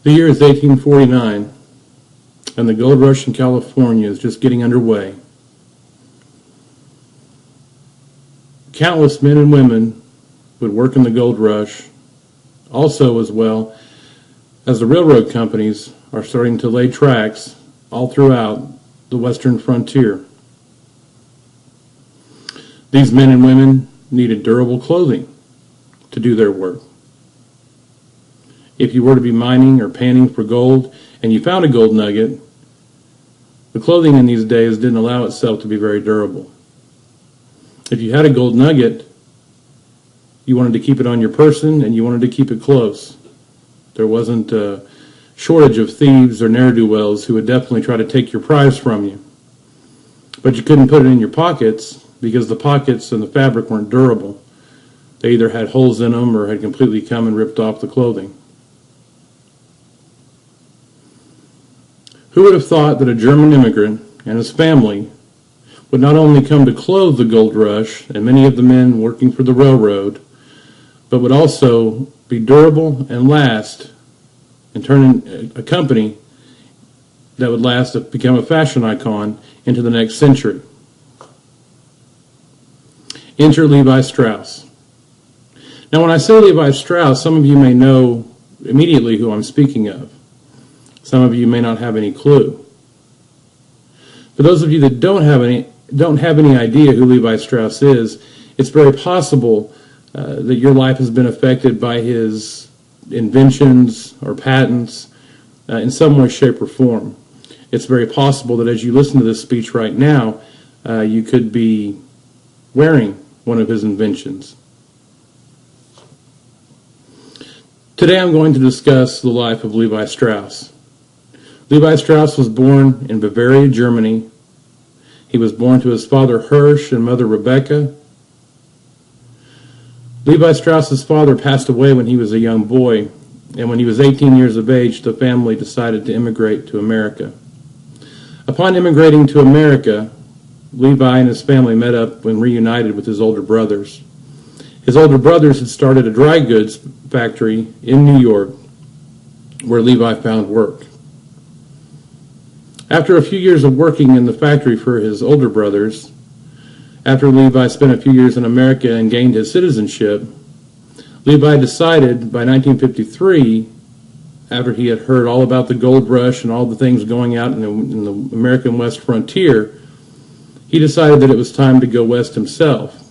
The year is 1849, and the gold rush in California is just getting underway. Countless men and women would work in the gold rush, also as well as the railroad companies are starting to lay tracks all throughout the western frontier. These men and women needed durable clothing to do their work. If you were to be mining or panning for gold and you found a gold nugget, the clothing in these days didn't allow itself to be very durable. If you had a gold nugget, you wanted to keep it on your person and you wanted to keep it close. There wasn't a shortage of thieves or ne'er-do-wells who would definitely try to take your prize from you. But you couldn't put it in your pockets because the pockets and the fabric weren't durable. They either had holes in them or had completely come and ripped off the clothing. Who would have thought that a German immigrant and his family would not only come to clothe the gold rush and many of the men working for the railroad, but would also be durable and last and turn a company that would last to become a fashion icon into the next century. Enter Levi Strauss. Now, when I say Levi Strauss, some of you may know immediately who I'm speaking of. Some of you may not have any clue. For those of you that don't have any idea who Levi Strauss is, it's very possible that your life has been affected by his inventions or patents in some way, shape, or form. It's very possible that as you listen to this speech right now, you could be wearing one of his inventions. Today I'm going to discuss the life of Levi Strauss. Levi Strauss was born in Bavaria, Germany. He was born to his father Hirsch and mother Rebecca. Levi Strauss's father passed away when he was a young boy, and when he was 18 years of age, the family decided to immigrate to America. Upon immigrating to America, Levi and his family met up and reunited with his older brothers. His older brothers had started a dry goods factory in New York, where Levi found work. After a few years of working in the factory for his older brothers, after Levi spent a few years in America and gained his citizenship, Levi decided by 1953, after he had heard all about the gold rush and all the things going out in the American West frontier, he decided that it was time to go west himself.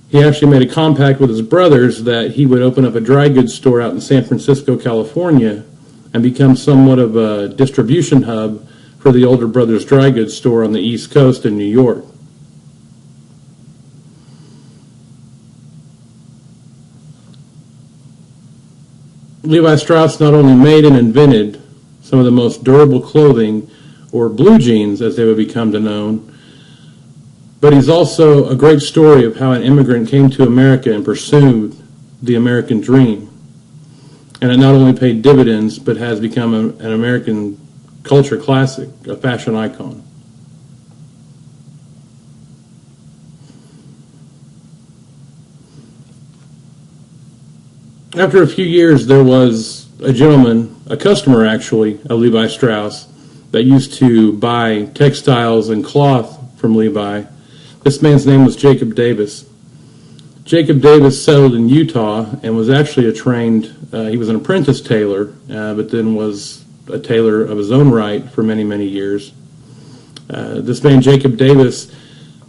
He actually made a compact with his brothers that he would open up a dry goods store out in San Francisco, California, and become somewhat of a distribution hub for the older brothers' dry goods store on the East Coast in New York. Levi Strauss not only made and invented some of the most durable clothing, or blue jeans as they would become known, but he's also a great story of how an immigrant came to America and pursued the American dream. And it not only paid dividends, but has become an American culture classic, a fashion icon. After a few years, there was a gentleman, a customer actually, of Levi Strauss, that used to buy textiles and cloth from Levi. This man's name was Jacob Davis. Jacob Davis settled in Utah and was actually he was an apprentice tailor, but then was a tailor of his own right for many, many years. This man, Jacob Davis,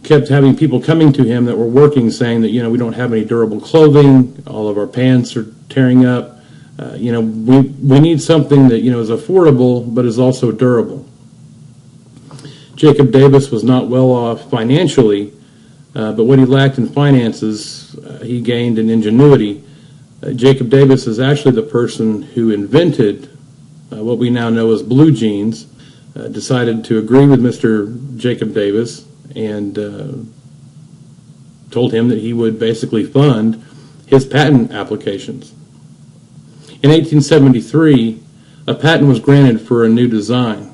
kept having people coming to him that were working saying that, we don't have any durable clothing, all of our pants are tearing up, we need something that, is affordable but is also durable. Jacob Davis was not well off financially, but what he lacked in finances, he gained in ingenuity. Jacob Davis is actually the person who invented what we now know as blue jeans, decided to agree with Mr. Jacob Davis and told him that he would basically fund his patent applications. In 1873, a patent was granted for a new design.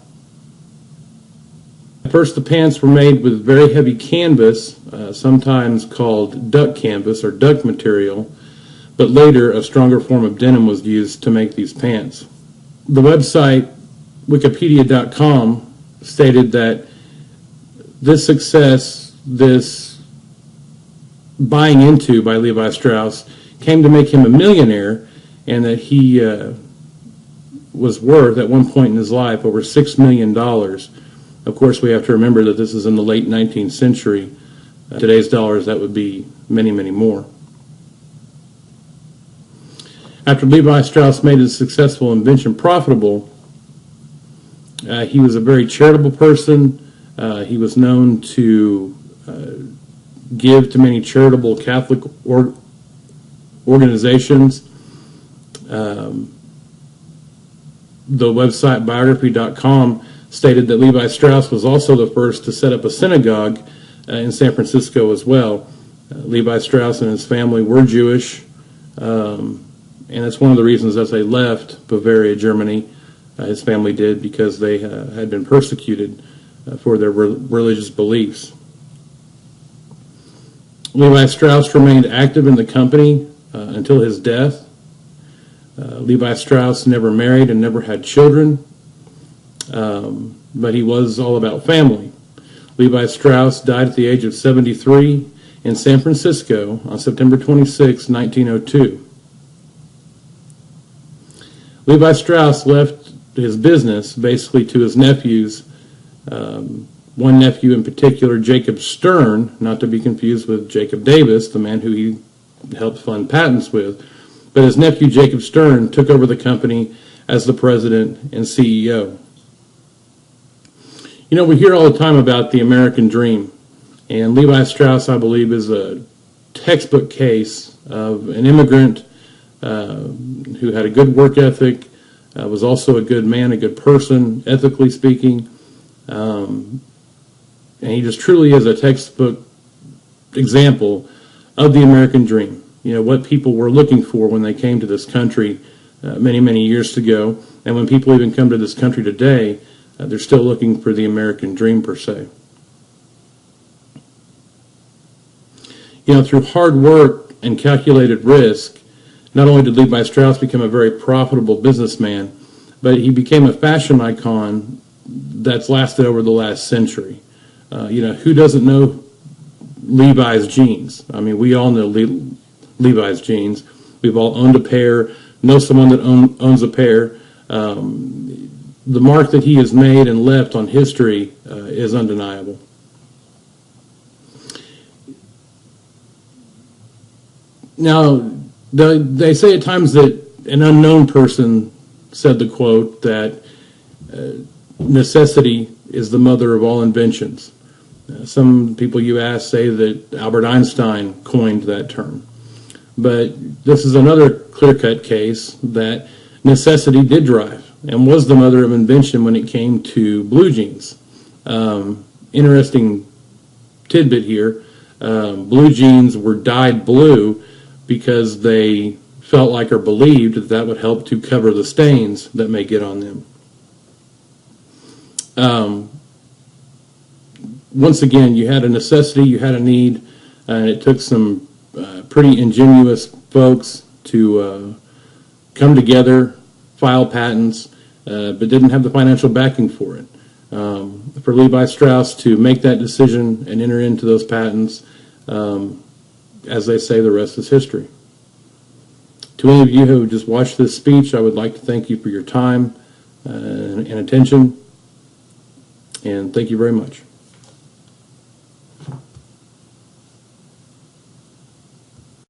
At first, the pants were made with very heavy canvas, sometimes called duck canvas or duck material, but later a stronger form of denim was used to make these pants. the website Wikipedia.com stated that this success, this buying into by Levi Strauss, came to make him a millionaire, and that he was worth, at one point in his life, over $6 million. Of course, we have to remember that this is in the late 19th century. Today's dollars, that would be many, many more. After Levi Strauss made his successful invention profitable, he was a very charitable person. He was known to give to many charitable Catholic organizations. The website Biography.com stated that Levi Strauss was also the first to set up a synagogue in San Francisco as well. Levi Strauss and his family were Jewish, and that's one of the reasons as they left Bavaria, Germany, his family did, because they had been persecuted for their religious beliefs. Levi Strauss remained active in the company until his death. Levi Strauss never married and never had children, but he was all about family. Levi Strauss died at the age of 73 in San Francisco on September 26, 1902. Levi Strauss left his business basically to his nephews. One nephew in particular, Jacob Stern, not to be confused with Jacob Davis, the man who he helped fund patents with, but his nephew Jacob Stern took over the company as the president and CEO. You know, we hear all the time about the American dream, and Levi Strauss, I believe, is a textbook case of an immigrant who had a good work ethic, was also a good man, a good person, ethically speaking, and he just truly is a textbook example of the American dream. You know, what people were looking for when they came to this country many, many years ago, and when people even come to this country today, they're still looking for the American dream, per se. You know, through hard work and calculated risk, not only did Levi Strauss become a very profitable businessman, but he became a fashion icon that's lasted over the last century. You know, who doesn't know Levi's jeans? I mean, we all know Levi's jeans. We've all owned a pair, know someone that owns a pair. The mark that he has made and left on history is undeniable. Now, they say at times that an unknown person said the quote that necessity is the mother of all inventions. Some people you ask say that Albert Einstein coined that term. But this is another clear-cut case that necessity did drive and was the mother of invention when it came to blue jeans. Interesting tidbit here. Blue jeans were dyed blue because they felt like or believed that that would help to cover the stains that may get on them. Once again, you had a necessity, you had a need, and it took some pretty ingenious folks to come together, file patents, but didn't have the financial backing for it. For Levi Strauss to make that decision and enter into those patents, as they say, the rest is history. To any of you who just watched this speech, I would like to thank you for your time and attention, and thank you very much.